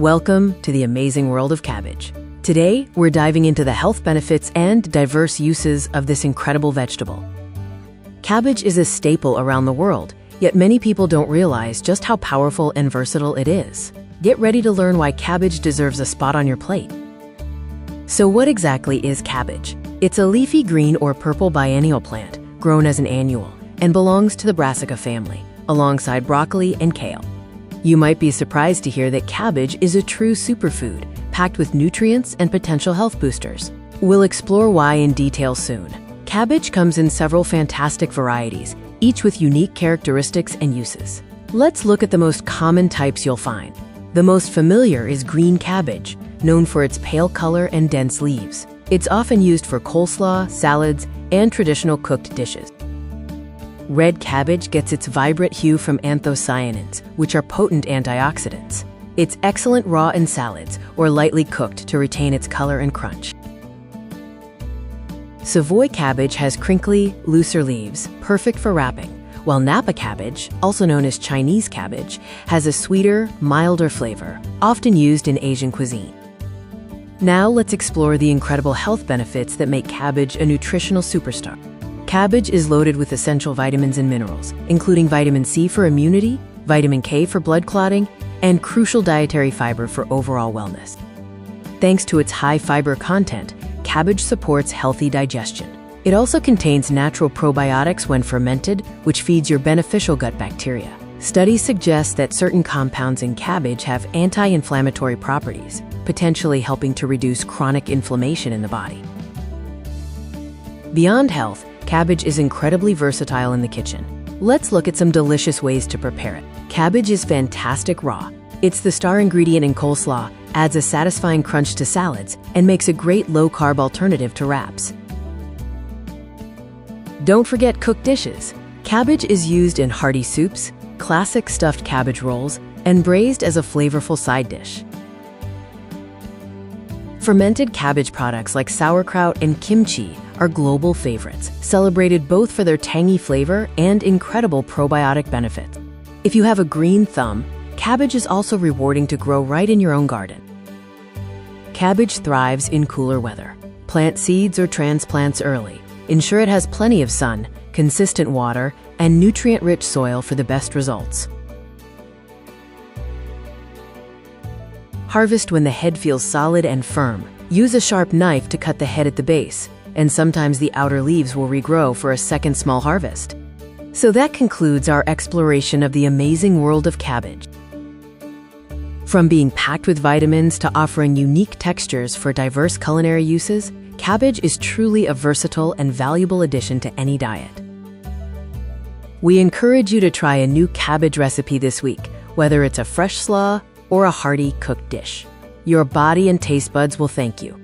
Welcome to the amazing world of cabbage. Today, we're diving into the health benefits and diverse uses of this incredible vegetable. Cabbage is a staple around the world, yet many people don't realize just how powerful and versatile it is. Get ready to learn why cabbage deserves a spot on your plate. So what exactly is cabbage? It's a leafy green or purple biennial plant grown as an annual and belongs to the brassica family, alongside broccoli and kale. You might be surprised to hear that cabbage is a true superfood, packed with nutrients and potential health boosters. We'll explore why in detail soon. Cabbage comes in several fantastic varieties, each with unique characteristics and uses. Let's look at the most common types you'll find. The most familiar is green cabbage, known for its pale color and dense leaves. It's often used for coleslaw, salads, and traditional cooked dishes. Red cabbage gets its vibrant hue from anthocyanins, which are potent antioxidants. It's excellent raw in salads or lightly cooked to retain its color and crunch. Savoy cabbage has crinkly, looser leaves, perfect for wrapping, while Napa cabbage, also known as Chinese cabbage, has a sweeter, milder flavor, often used in Asian cuisine. Now let's explore the incredible health benefits that make cabbage a nutritional superstar. Cabbage is loaded with essential vitamins and minerals, including vitamin C for immunity, vitamin K for blood clotting, and crucial dietary fiber for overall wellness. Thanks to its high fiber content, cabbage supports healthy digestion. It also contains natural probiotics when fermented, which feeds your beneficial gut bacteria. Studies suggest that certain compounds in cabbage have anti-inflammatory properties, potentially helping to reduce chronic inflammation in the body. Beyond health, cabbage is incredibly versatile in the kitchen. Let's look at some delicious ways to prepare it. Cabbage is fantastic raw. It's the star ingredient in coleslaw, adds a satisfying crunch to salads, and makes a great low-carb alternative to wraps. Don't forget cooked dishes. Cabbage is used in hearty soups, classic stuffed cabbage rolls, and braised as a flavorful side dish. Fermented cabbage products like sauerkraut and kimchi are global favorites, celebrated both for their tangy flavor and incredible probiotic benefits. If you have a green thumb, cabbage is also rewarding to grow right in your own garden. Cabbage thrives in cooler weather. Plant seeds or transplants early. Ensure it has plenty of sun, consistent water, and nutrient-rich soil for the best results. Harvest when the head feels solid and firm. Use a sharp knife to cut the head at the base, and sometimes the outer leaves will regrow for a second small harvest. So that concludes our exploration of the amazing world of cabbage. From being packed with vitamins to offering unique textures for diverse culinary uses, cabbage is truly a versatile and valuable addition to any diet. We encourage you to try a new cabbage recipe this week, whether it's a fresh slaw or a hearty cooked dish. Your body and taste buds will thank you.